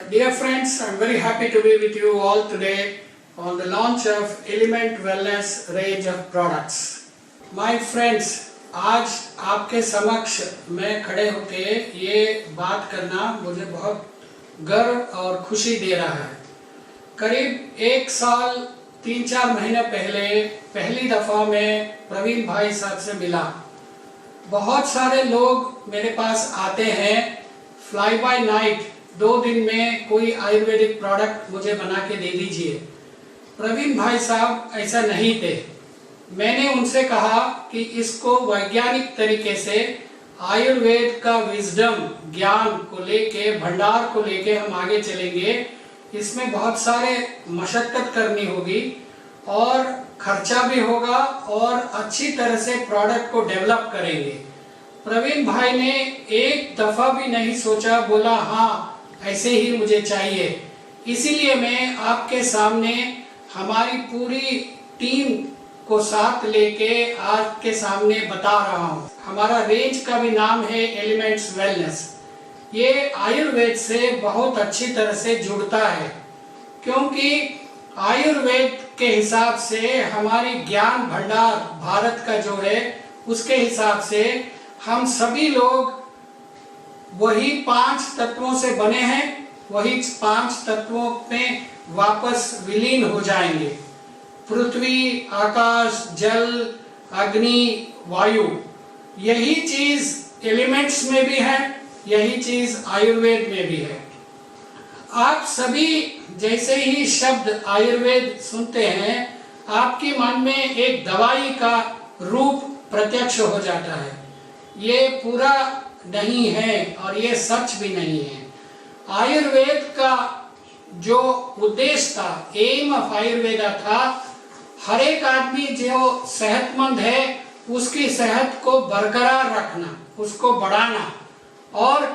Dear friends, I am very happy to be with you all today on the launch of Element Wellness range of products. My friends, आज आपके समक्ष मैं खड़े होके ये बात करना मुझे बहुत गर्व और खुशी दे रहा है। करीब 1 साल 3-4 महीने पहले पहली दफ़ा मैं प्रवीण भाई साहब से मिला। बहुत सारे लोग मेरे पास आते हैं फ्लाई बाय नाइट, 2 दिन में कोई आयुर्वेदिक प्रोडक्ट मुझे बना के दे दीजिए। प्रवीण भाई साहब ऐसा नहीं थे। मैंने उनसे कहा कि इसको वैज्ञानिक तरीके से आयुर्वेद का विजडम ज्ञान को लेके, भंडार को लेके हम आगे चलेंगे। इसमें बहुत सारे मशक्कत करनी होगी और खर्चा भी होगा और अच्छी तरह से प्रोडक्ट को डेवलप करेंगे। प्रवीण भाई ने एक दफ़ा भी नहीं सोचा, बोला हाँ ऐसे ही मुझे चाहिए। इसीलिए मैं आपके सामने हमारी पूरी टीम को साथ लेके आपके सामने बता रहा हूँ। हमारा रेंज का भी नाम है एलिमेंट्स वेलनेस। ये आयुर्वेद से बहुत अच्छी तरह से जुड़ता है, क्योंकि आयुर्वेद के हिसाब से हमारी ज्ञान भंडार भारत का जो है उसके हिसाब से हम सभी लोग वही 5 तत्वों से बने हैं, वही 5 तत्वों में वापस विलीन हो जाएंगे। पृथ्वी, आकाश, जल, अग्नि, वायु, यही चीज एलिमेंट्स में भी है, यही चीज आयुर्वेद में भी है। आप सभी जैसे ही शब्द आयुर्वेद सुनते हैं, आपके मन में एक दवाई का रूप प्रत्यक्ष हो जाता है। ये पूरा नहीं है और ये सच भी नहीं है। आयुर्वेद का जो उद्देश्य था, एम ऑफ आयुर्वेदा था, हर एक आदमी जो सेहतमंद है उसकी सेहत को बरकरार रखना, उसको बढ़ाना, और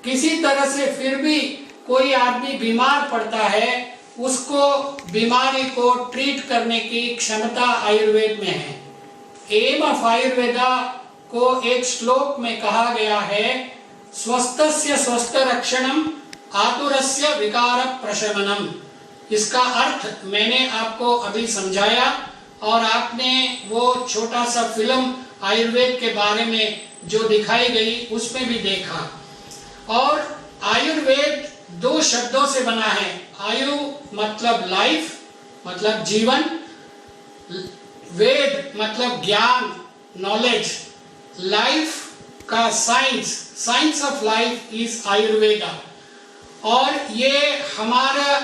किसी तरह से फिर भी कोई आदमी बीमार पड़ता है उसको बीमारी को ट्रीट करने की क्षमता आयुर्वेद में है। एम ऑफ आयुर्वेदा को एक श्लोक में कहा गया है, स्वस्थस्य स्वस्थ रक्षणम आतुरस्य विकार प्रशमनम। इसका अर्थ मैंने आपको अभी समझाया और आपने वो छोटा सा फिल्म आयुर्वेद के बारे में जो दिखाई गई उसमें भी देखा। और आयुर्वेद 2 शब्दों से बना है। आयु मतलब लाइफ, मतलब जीवन, वेद मतलब ज्ञान, नॉलेज, लाइफ का science, science of life is Ayurveda. और ये हमारा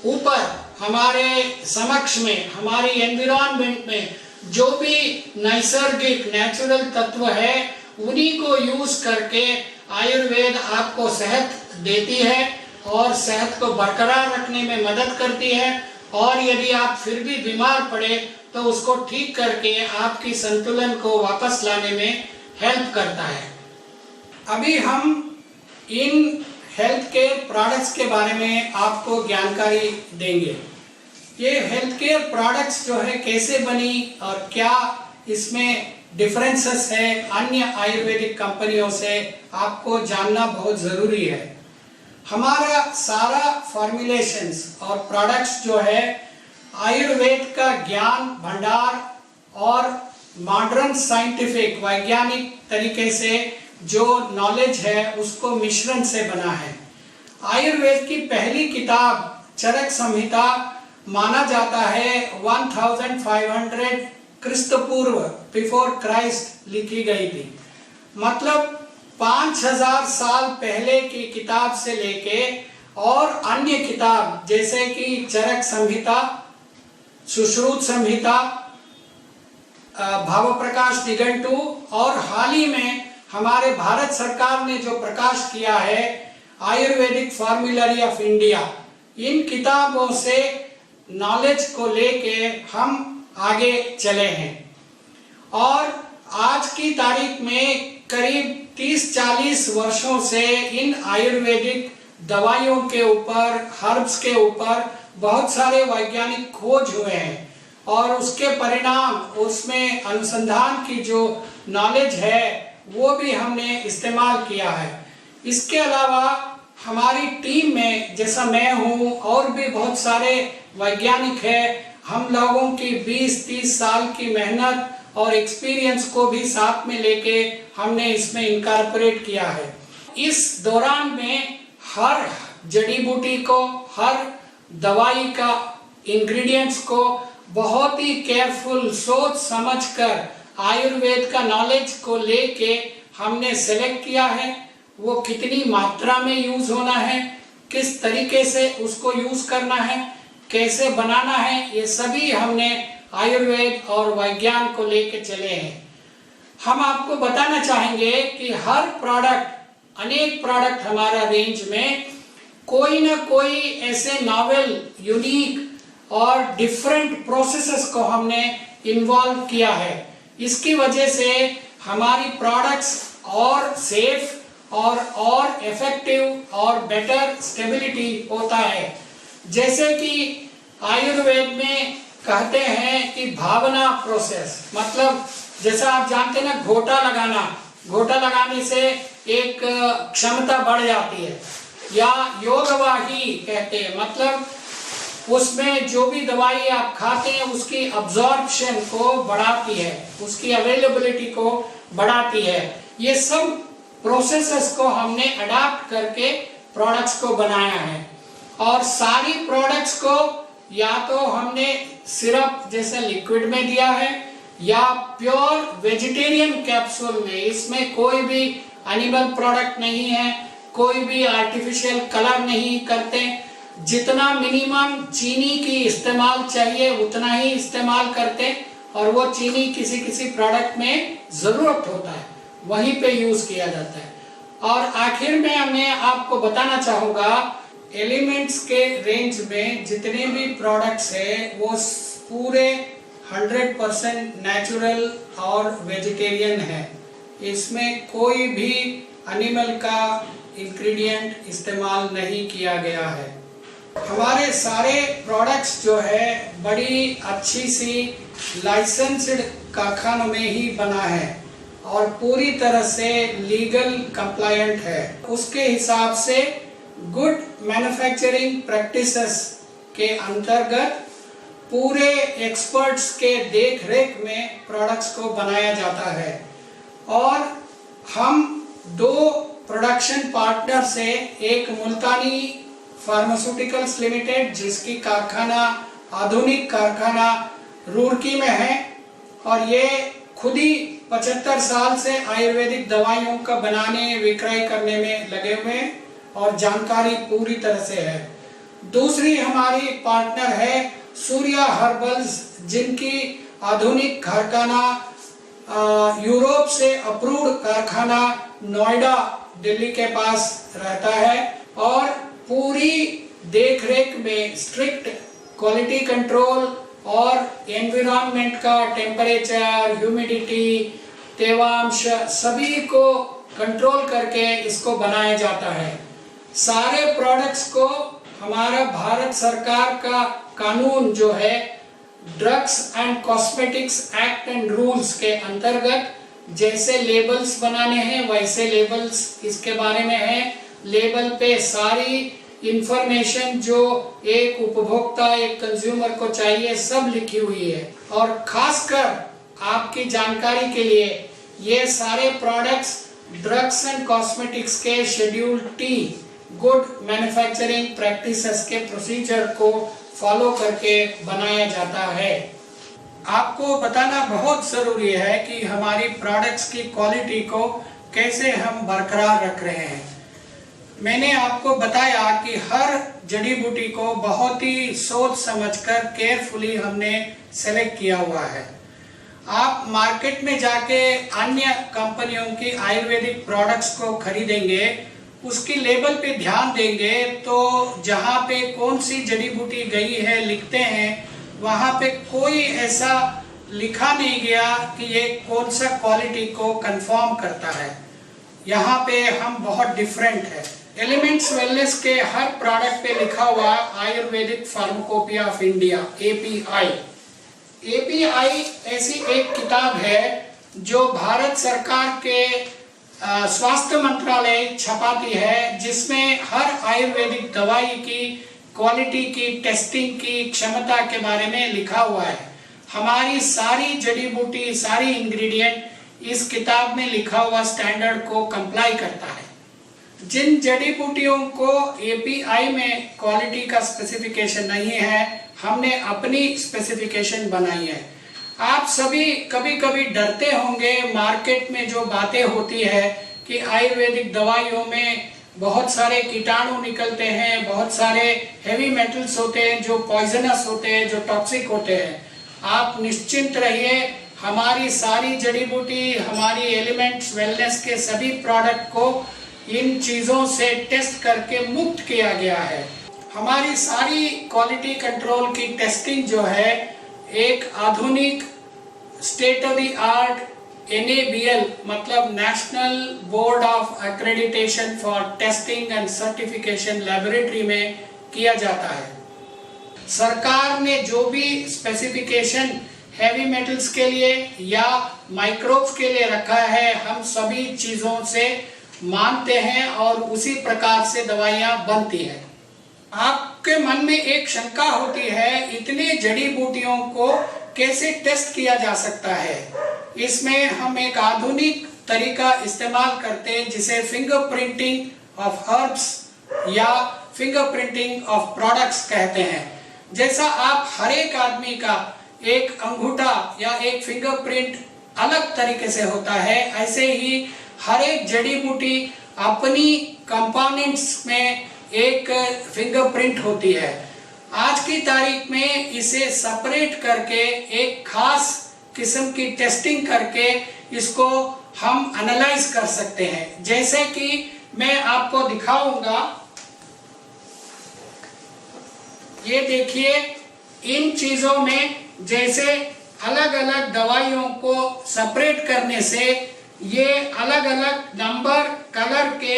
ऊपर, हमारे समक्ष में, हमारी एनवायरनमेंट में जो भी नैसर्गिक नेचुरल तत्व है उन्हीं को यूज करके आयुर्वेद आपको सेहत देती है और सेहत को बरकरार रखने में मदद करती है। और यदि आप फिर भी बीमार पड़े तो उसको ठीक करके आपकी संतुलन को वापस लाने में हेल्प करता है। अभी हम इन हेल्थ केयर प्रोडक्ट्स के बारे में आपको जानकारी देंगे। ये हेल्थ केयर प्रोडक्ट्स जो है कैसे बनी और क्या इसमें डिफरेंसेस है अन्य आयुर्वेदिक कंपनियों से, आपको जानना बहुत ज़रूरी है। हमारा सारा फॉर्मुलेशंस और प्रोडक्ट्स जो है आयुर्वेद का ज्ञान भंडार और मॉडर्न साइंटिफिक वैज्ञानिक तरीके से जो नॉलेज है उसको मिश्रण से बना है। आयुर्वेद की पहली किताब चरक संहिता माना जाता है 1500 क्रिस्त पूर्व, बिफोर क्राइस्ट लिखी गई थी। मतलब 5000 साल पहले की किताब से लेके और अन्य किताब जैसे कि चरक संहिता, सुश्रुत संहिता, भाव प्रकाश निघंटु, और हाल ही में हमारे भारत सरकार ने जो प्रकाश किया है आयुर्वेदिक फॉर्मूलरी ऑफ इंडिया, इन किताबों से नॉलेज को लेके हम आगे चले हैं। और आज की तारीख में करीब 30-40 वर्षों से इन आयुर्वेदिक दवाइयों के ऊपर, हर्ब्स के ऊपर बहुत सारे वैज्ञानिक खोज हुए हैं और उसके परिणाम, उसमें अनुसंधान की जो नॉलेज है वो भी हमने इस्तेमाल किया है। इसके अलावा हमारी टीम में जैसा मैं हूँ और भी बहुत सारे वैज्ञानिक हैं, हम लोगों की 20-30 साल की मेहनत और एक्सपीरियंस को भी साथ में लेके हमने इसमें इनकॉर्पोरेट किया है। इस दौरान में हर जड़ी बूटी को, हर दवाई का इंग्रेडिएंट्स को बहुत ही केयरफुल सोच समझकर आयुर्वेद का नॉलेज को लेके हमने सेलेक्ट किया है। वो कितनी मात्रा में यूज होना है, किस तरीके से उसको यूज करना है, कैसे बनाना है, ये सभी हमने आयुर्वेद और विज्ञान को लेके चले हैं। हम आपको बताना चाहेंगे कि हर प्रोडक्ट, अनेक प्रोडक्ट हमारा रेंज में कोई ना कोई ऐसे नॉवेल, यूनिक और डिफरेंट प्रोसेसेस को हमने इन्वॉल्व किया है। इसकी वजह से हमारी प्रोडक्ट्स और सेफ और इफेक्टिव और बेटर स्टेबिलिटी होता है। जैसे कि आयुर्वेद में कहते हैं कि भावना प्रोसेस, मतलब जैसा आप जानते हैं ना, घोटा लगाने से एक क्षमता बढ़ जाती है, या योगवाही कहते हैं, मतलब उसमें जो भी दवाई आप खाते हैं उसकी अब्जॉर्प्शन को बढ़ाती है, उसकी अवेलेबिलिटी को बढ़ाती है। ये सब प्रोसेसेस को हमने अडाप्ट करके प्रोडक्ट्स को बनाया है। और सारी प्रोडक्ट्स को या तो हमने सिरप जैसे लिक्विड में दिया है या प्योर वेजिटेरियन कैप्सूल में। इसमें कोई भी एनिमल प्रोडक्ट नहीं है, कोई भी आर्टिफिशियल कलर नहीं करते। जितना मिनिमम चीनी की इस्तेमाल चाहिए उतना ही इस्तेमाल करते, और वो चीनी किसी किसी प्रोडक्ट में जरूरत होता है, वहीं पे यूज किया जाता है। और आखिर में मैं आपको बताना चाहूँगा, एलिमेंट्स के रेंज में जितने भी प्रोडक्ट्स हैं वो पूरे 100% नेचुरल और वेजिटेरियन है। इसमें कोई भी एनिमल का इंग्रेडिएंट इस्तेमाल नहीं किया गया है। हमारे सारे प्रोडक्ट्स जो है बड़ी अच्छी सी लाइसेंस्ड कारखानों में ही बना है और पूरी तरह से लीगल कंप्लायंट है। उसके हिसाब से गुड मैन्युफैक्चरिंग प्रैक्टिसेस के अंतर्गत पूरे एक्सपर्ट्स के देख रेख में प्रोडक्ट्स को बनाया जाता है। और हम 2 प्रोडक्शन पार्टनर से, एक मुल्तानी फार्मास्यूटिकल्स लिमिटेड जिसकी कारखाना, आधुनिक कारखाना रुड़की में है, और ये खुद ही 75 साल से आयुर्वेदिक दवाइयों का बनाने विक्रय करने में लगे हुए हैं और जानकारी पूरी तरह से है। दूसरी हमारी पार्टनर है सूर्या हर्बल्स, जिनकी आधुनिक कारखाना यूरोप से अप्रूव्ड कारखाना नोएडा दिल्ली के पास रहता है, और पूरी देखरेख में स्ट्रिक्ट क्वालिटी कंट्रोल और एनवायरनमेंट का टेम्परेचर, ह्यूमिडिटी, तेवांश सभी को कंट्रोल करके इसको बनाया जाता है। सारे प्रोडक्ट्स को हमारा भारत सरकार का कानून जो है drugs and cosmetics act and rules के अंतर्गत जैसे लेबल्स बनाने हैं वैसे लेबल्स इसके बारे में है। लेबल पे सारी इंफॉर्मेशन जो एक उपभोक्ता, एक कंज्यूमर को चाहिए सब लिखी हुई है। और खासकर आपकी जानकारी के लिए ये सारे प्रोडक्ट्स ड्रग्स एंड कॉस्मेटिक्स के schedule T good manufacturing practices के प्रोसीजर को फॉलो करके बनाया जाता है। आपको बताना बहुत जरूरी है कि हमारी प्रोडक्ट्स की क्वालिटी को कैसे हम बरकरार रख रहे हैं। मैंने आपको बताया कि हर जड़ी बूटी को बहुत ही सोच समझकर केयरफुली हमने सेलेक्ट किया हुआ है। आप मार्केट में जाके अन्य कंपनियों की आयुर्वेदिक प्रोडक्ट्स को खरीदेंगे, उसकी लेबल पे ध्यान देंगे तो जहाँ पे कौन सी जड़ी बूटी गई है लिखते हैं, वहाँ पे कोई ऐसा लिखा नहीं गया कि ये कौन सा क्वालिटी को कंफर्म करता है। यहाँ पे हम बहुत डिफरेंट है। एलिमेंट्स वेलनेस के हर प्रोडक्ट पे लिखा हुआ Ayurvedic pharmacopoeia of India API। API ऐसी एक किताब है जो भारत सरकार के स्वास्थ्य मंत्रालय छपाती है, जिसमें हर आयुर्वेदिक दवाई की क्वालिटी की टेस्टिंग की क्षमता के बारे में लिखा हुआ है। हमारी सारी जड़ी बूटी, सारी इंग्रेडिएंट इस किताब में लिखा हुआ स्टैंडर्ड को कंप्लाई करता है। जिन जड़ी बूटियों को एपीआई में क्वालिटी का स्पेसिफिकेशन नहीं है, हमने अपनी स्पेसिफिकेशन बनाई है। आप सभी कभी कभी डरते होंगे, मार्केट में जो बातें होती है कि आयुर्वेदिक दवाइयों में बहुत सारे कीटाणु निकलते हैं, बहुत सारे हेवी मेटल्स होते हैं जो पॉइजनस होते हैं, जो टॉक्सिक होते हैं। आप निश्चिंत रहिए, हमारी सारी जड़ी बूटी, हमारी एलिमेंट्स वेलनेस के सभी प्रोडक्ट को इन चीज़ों से टेस्ट करके मुक्त किया गया है। हमारी सारी क्वालिटी कंट्रोल की टेस्टिंग जो है एक आधुनिक state of the art NABL मतलब national board of accreditation for testing and certification laboratory में किया जाता है। सरकार ने जो भी स्पेसिफिकेशन हैवी मेटल्स के लिए या माइक्रोब्स के लिए रखा है, हम सभी चीजों से मानते हैं और उसी प्रकार से दवाइयां बनती हैं। आपके मन में एक शंका होती है, इतने जड़ी बूटियों को कैसे टेस्ट किया जा सकता है? इसमें हम एक आधुनिक तरीका इस्तेमाल करते हैं जिसे फिंगरप्रिंटिंग ऑफ हर्ब्स या फिंगरप्रिंटिंग ऑफ प्रोडक्ट्स कहते हैं। जैसा आप हर एक आदमी का एक अंगूठा या एक फिंगरप्रिंट अलग तरीके से होता है, ऐसे ही हर एक जड़ी बूटी अपनी कंपोनेंट्स में एक फिंगरप्रिंट होती है। आज की तारीख में इसे सेपरेट करके एक खास किस्म की टेस्टिंग करके इसको हम एनालाइज कर सकते हैं। जैसे कि मैं आपको दिखाऊंगा, ये देखिए, इन चीजों में जैसे अलग अलग दवाइयों को सेपरेट करने से ये अलग अलग नंबर, कलर के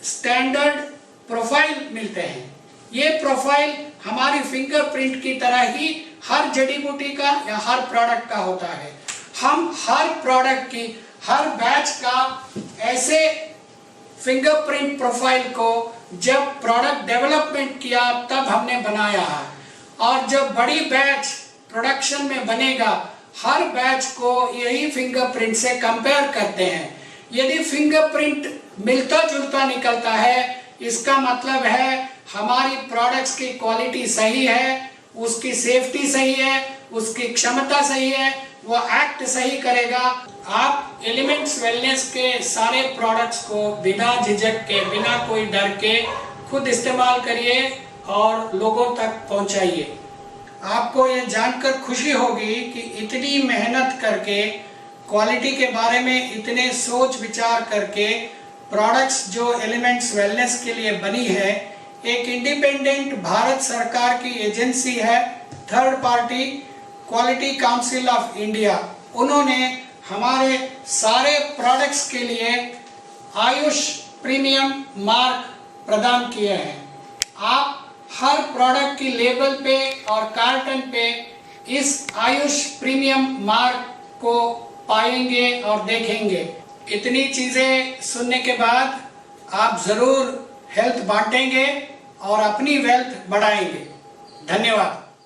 स्टैंडर्ड प्रोफाइल मिलते हैं। ये प्रोफाइल हमारी फिंगरप्रिंट की तरह ही हर जड़ी बूटी का या हर प्रोडक्ट का होता है। हम हर प्रोडक्ट की, हर बैच का ऐसे फिंगरप्रिंट प्रोफाइल को जब प्रोडक्ट डेवलपमेंट किया तब हमने बनाया है, और जब बड़ी बैच प्रोडक्शन में बनेगा, हर बैच को यही फिंगरप्रिंट से कंपेयर करते हैं। यदि फिंगरप्रिंट मिलता जुलता निकलता है, इसका मतलब है हमारी प्रोडक्ट्स की क्वालिटी सही है, उसकी सेफ्टी सही है, उसकी क्षमता सही है, वो एक्ट सही करेगा। आप एलिमेंट्स वेलनेस के सारे प्रोडक्ट्स को बिना झिझक के, बिना कोई डर के खुद इस्तेमाल करिए और लोगों तक पहुंचाइए। आपको ये जानकर खुशी होगी कि इतनी मेहनत करके, क्वालिटी के बारे में इतने सोच विचार करके प्रोडक्ट्स जो एलिमेंट्स वेलनेस के लिए बनी है, एक इंडिपेंडेंट भारत सरकार की एजेंसी है, third party quality council of India, उन्होंने हमारे सारे प्रोडक्ट्स के लिए आयुष प्रीमियम मार्क प्रदान किए हैं। आप हर प्रोडक्ट की लेबल पे और कार्टन पे इस आयुष प्रीमियम मार्क को पाएंगे और देखेंगे। इतनी चीजें सुनने के बाद आप जरूर हेल्थ बांटेंगे और अपनी वेल्थ बढ़ाएंगे। धन्यवाद।